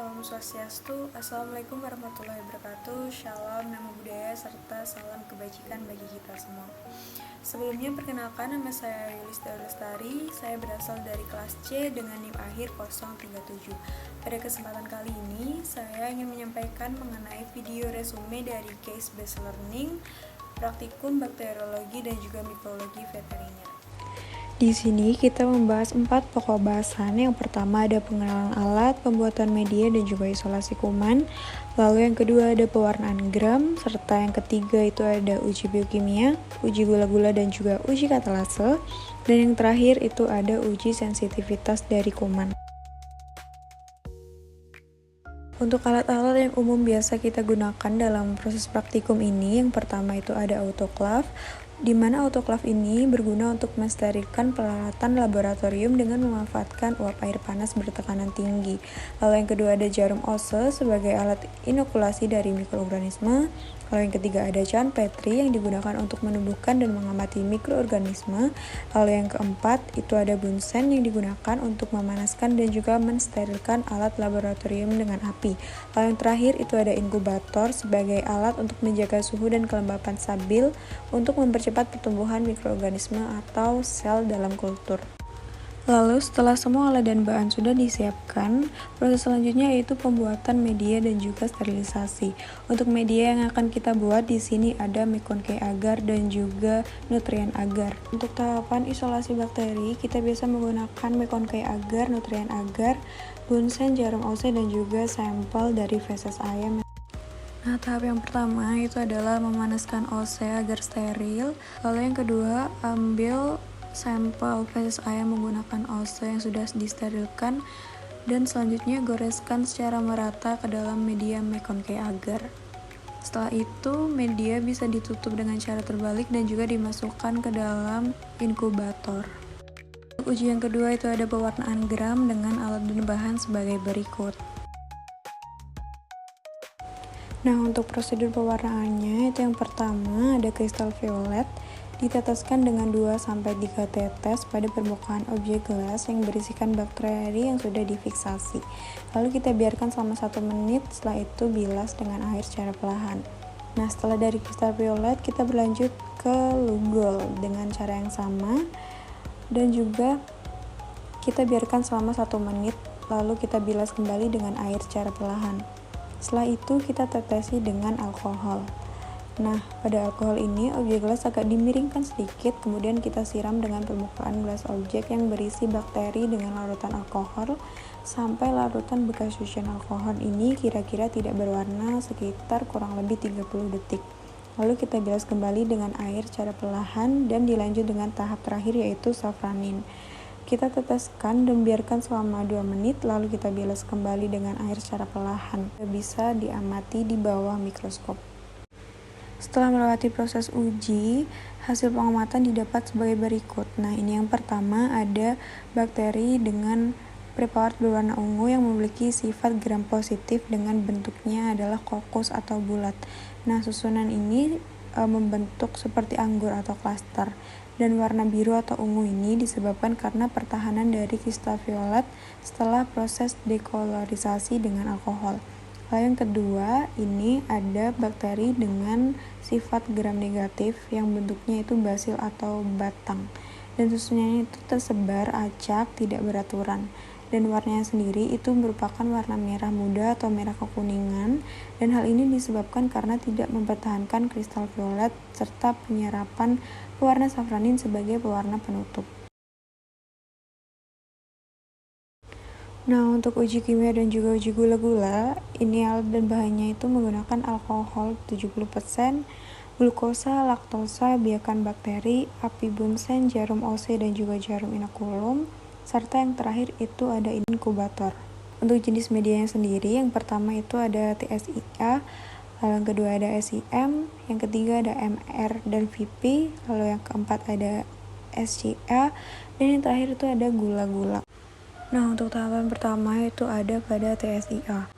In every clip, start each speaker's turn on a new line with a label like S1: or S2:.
S1: Om Swastiastu. Assalamualaikum warahmatullahi wabarakatuh. Shalom, namo buddhaya, serta salam kebajikan bagi kita semua. Sebelumnya perkenalkan, nama saya Yulista Lestari. Saya berasal dari kelas C dengan NIM akhir 037. Pada kesempatan kali ini, saya ingin menyampaikan mengenai video resume dari case based learning, praktikum bakteriologi dan juga mikrobiologi veteriner. Di sini kita membahas 4 pokok bahasan. Yang pertama ada pengenalan alat, pembuatan media dan juga isolasi kuman. Lalu yang kedua ada pewarnaan gram, serta yang ketiga itu ada uji biokimia, uji gula-gula dan juga uji katalase. Dan yang terakhir itu ada uji sensitivitas dari kuman. Untuk alat-alat yang umum biasa kita gunakan dalam proses praktikum ini, yang pertama itu ada autoclave, di mana autoclave ini berguna untuk mensterilkan peralatan laboratorium dengan memanfaatkan uap air panas bertekanan tinggi. Lalu yang kedua ada jarum Ose sebagai alat inokulasi dari mikroorganisme. Lalu yang ketiga ada can Petri yang digunakan untuk menumbuhkan dan mengamati mikroorganisme. Lalu yang keempat itu ada bunsen yang digunakan untuk memanaskan dan juga mensterilkan alat laboratorium dengan api. Lalu yang terakhir itu ada inkubator sebagai alat untuk menjaga suhu dan kelembapan stabil untuk mempercepat pertumbuhan mikroorganisme atau sel dalam kultur. Lalu setelah semua alat dan bahan sudah disiapkan, proses selanjutnya yaitu pembuatan media dan juga sterilisasi. Untuk media yang akan kita buat di sini ada Meconicae agar dan juga Nutrien agar. Untuk tahapan isolasi bakteri, kita biasa menggunakan Meconicae agar, Nutrien agar, bunsen, jarum Ose dan juga sampel dari feses ayam. Nah, tahap yang pertama itu adalah memanaskan Ose agar steril. Lalu yang kedua, ambil sampel feses ayam menggunakan Ose yang sudah disterilkan dan selanjutnya goreskan secara merata ke dalam media Meconicae agar. Setelah itu, media bisa ditutup dengan cara terbalik dan juga dimasukkan ke dalam inkubator. Uji yang kedua itu ada pewarnaan gram dengan alat dan bahan sebagai berikut. Nah, untuk prosedur pewarnaannya itu yang pertama ada kristal violet diteteskan dengan 2-3 tetes pada permukaan objek gelas yang berisikan bakteri yang sudah difiksasi. Lalu kita biarkan selama 1 menit, setelah itu bilas dengan air secara perlahan. Nah, setelah dari kristal violet kita berlanjut ke lugol dengan cara yang sama dan juga kita biarkan selama 1 menit, lalu kita bilas kembali dengan air secara perlahan. Setelah itu kita tetesi dengan alkohol. Nah, pada alkohol ini objek gelas agak dimiringkan sedikit, kemudian kita siram dengan permukaan gelas objek yang berisi bakteri dengan larutan alkohol sampai larutan bekas cucian alkohol ini kira-kira tidak berwarna sekitar kurang lebih 30 detik. Lalu kita bilas kembali dengan air secara perlahan dan dilanjut dengan tahap terakhir yaitu safranin. Kita teteskan dan biarkan selama 2 menit, lalu kita bilas kembali dengan air secara perlahan. Bisa diamati di bawah mikroskop. Setelah melewati proses uji, hasil pengamatan didapat sebagai berikut. Nah, ini yang pertama ada bakteri dengan preparat berwarna ungu yang memiliki sifat gram positif dengan bentuknya adalah kokus atau bulat. Nah, susunan ini membentuk seperti anggur atau klaster. Dan warna biru atau ungu ini disebabkan karena pertahanan dari kristal violet setelah proses dekolorisasi dengan alkohol. Lalu yang kedua, ini ada bakteri dengan sifat gram negatif yang bentuknya itu basil atau batang. Dan susunannya itu tersebar acak, tidak beraturan. Dan warnanya sendiri itu merupakan warna merah muda atau merah kekuningan. Dan hal ini disebabkan karena tidak mempertahankan kristal violet serta penyerapan pewarna safranin sebagai pewarna penutup. Nah, untuk uji kimia dan juga uji gula-gula, ini alat dan bahannya itu menggunakan alkohol 70%, glukosa, laktosa, biakan bakteri, api bunsen, jarum Ose dan juga jarum inokulum, serta yang terakhir itu ada inkubator. Untuk jenis medianya sendiri, yang pertama itu ada TSIA, lalu yang kedua ada SIM, yang ketiga ada MR dan VP, lalu yang keempat ada SCA, dan yang terakhir itu ada gula-gula. Nah, untuk tahapan pertama itu ada pada TSIA.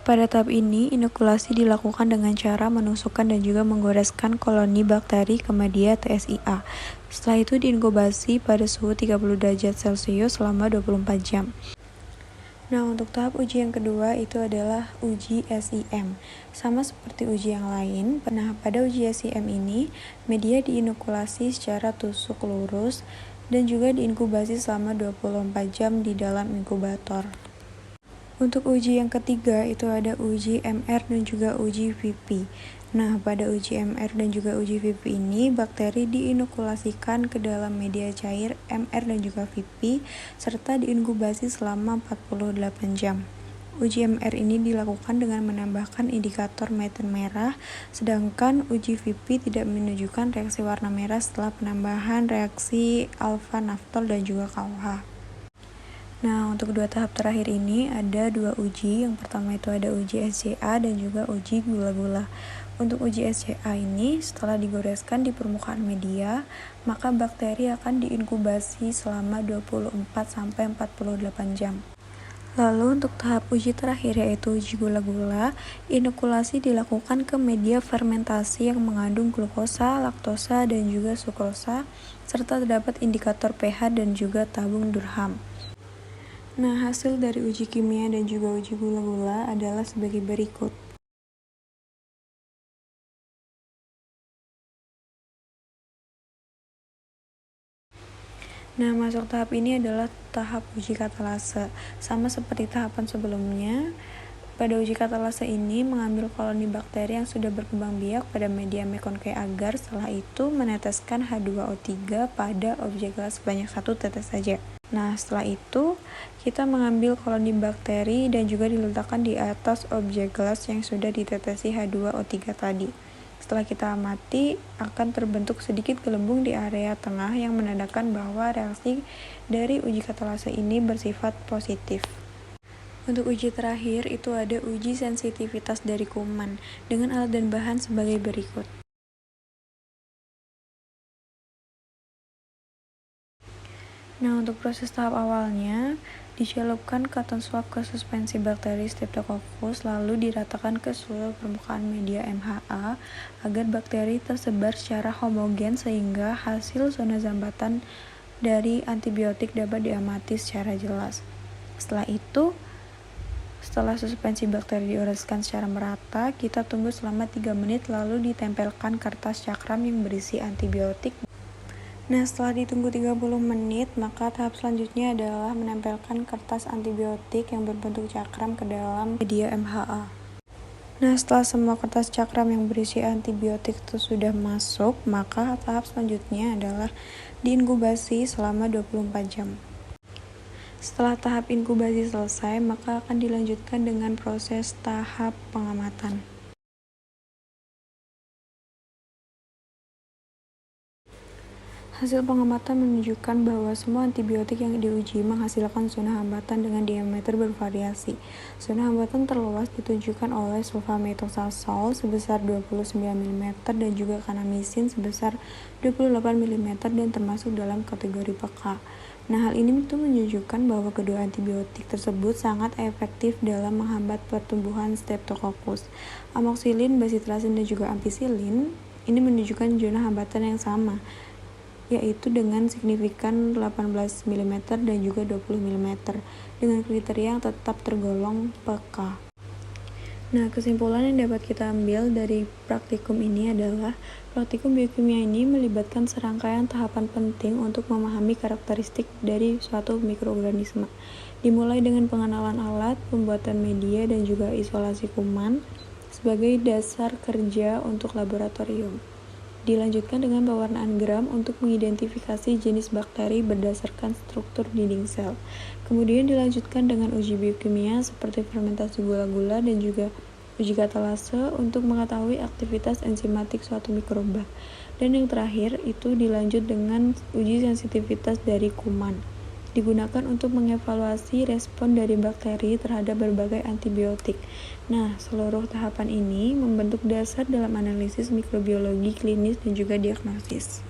S1: Pada tahap ini, inokulasi dilakukan dengan cara menusukkan dan juga menggoreskan koloni bakteri ke media TSIA. Setelah itu diinkubasi pada suhu 30 derajat Celcius selama 24 jam. Nah, untuk tahap uji yang kedua itu adalah uji SIM. Sama seperti uji yang lain, pada uji SIM ini, media diinokulasi secara tusuk lurus dan juga diinkubasi selama 24 jam di dalam inkubator. Untuk uji yang ketiga itu ada uji MR dan juga uji VP. Nah, pada uji MR dan juga uji VP ini, bakteri diinokulasikan ke dalam media cair MR dan juga VP, serta diinkubasi selama 48 jam. Uji MR ini dilakukan dengan menambahkan indikator meten merah, sedangkan uji VP tidak menunjukkan reaksi warna merah setelah penambahan reaksi alfa-naftol dan juga KOH. Nah, untuk dua tahap terakhir ini ada dua uji. Yang pertama itu ada uji SCA dan juga uji gula-gula. Untuk uji SCA ini, setelah digoreskan di permukaan media, maka bakteri akan diinkubasi selama 24-48 jam. Lalu untuk tahap uji terakhir yaitu uji gula-gula, inokulasi dilakukan ke media fermentasi yang mengandung glukosa, laktosa, dan juga sukrosa, serta terdapat indikator pH dan juga tabung Durham. Nah, hasil dari uji kimia dan juga uji gula-gula adalah sebagai berikut. Nah, masuk tahap ini adalah tahap uji katalase. Sama seperti tahapan sebelumnya, pada uji katalase ini mengambil koloni bakteri yang sudah berkembang biak pada media mekonkai agar setelah itu meneteskan H2O3 pada objek gelas sebanyak 1 tetes saja. Nah, setelah itu kita mengambil koloni bakteri dan juga diletakkan di atas objek gelas yang sudah ditetesi H2O3 tadi. Setelah kita amati, akan terbentuk sedikit gelembung di area tengah yang menandakan bahwa reaksi dari uji katalase ini bersifat positif. Untuk uji terakhir itu ada uji sensitivitas dari kuman dengan alat dan bahan sebagai berikut. Nah, untuk proses tahap awalnya, dicelupkan cotton swab ke suspensi bakteri Streptococcus lalu diratakan ke seluruh permukaan media MHA agar bakteri tersebar secara homogen sehingga hasil zona zambatan dari antibiotik dapat diamati secara jelas. Setelah suspensi bakteri dioreskan secara merata, kita tunggu selama 3 menit lalu ditempelkan kertas cakram yang berisi antibiotik. Nah, setelah ditunggu 30 menit, maka tahap selanjutnya adalah menempelkan kertas antibiotik yang berbentuk cakram ke dalam media MHA. Nah, setelah semua kertas cakram yang berisi antibiotik itu sudah masuk, maka tahap selanjutnya adalah diinkubasi selama 24 jam. Setelah tahap inkubasi selesai, maka akan dilanjutkan dengan proses tahap pengamatan. Hasil pengamatan menunjukkan bahwa semua antibiotik yang diuji menghasilkan zona hambatan dengan diameter bervariasi. Zona hambatan terluas ditunjukkan oleh sulfamethoxazole sebesar 29 mm dan juga kanamisin sebesar 28 mm dan termasuk dalam kategori peka. Nah, hal ini itu menunjukkan bahwa kedua antibiotik tersebut sangat efektif dalam menghambat pertumbuhan Streptococcus. Amoxicillin, bacitracin, dan juga ampicillin ini menunjukkan zona hambatan yang sama, yaitu dengan signifikan 18 mm dan juga 20 mm dengan kriteria yang tetap tergolong peka. Nah, kesimpulan yang dapat kita ambil dari praktikum ini adalah praktikum biokimia ini melibatkan serangkaian tahapan penting untuk memahami karakteristik dari suatu mikroorganisme. Dimulai dengan pengenalan alat, pembuatan media, dan juga isolasi kuman sebagai dasar kerja untuk laboratorium. Dilanjutkan dengan pewarnaan gram untuk mengidentifikasi jenis bakteri berdasarkan struktur dinding sel. Kemudian dilanjutkan dengan uji biokimia seperti fermentasi gula-gula dan juga uji katalase untuk mengetahui aktivitas enzimatik suatu mikroba. Dan yang terakhir itu dilanjut dengan uji sensitivitas dari kuman. Digunakan untuk mengevaluasi respon dari bakteri terhadap berbagai antibiotik. Nah, seluruh tahapan ini membentuk dasar dalam analisis mikrobiologi klinis dan juga diagnosis.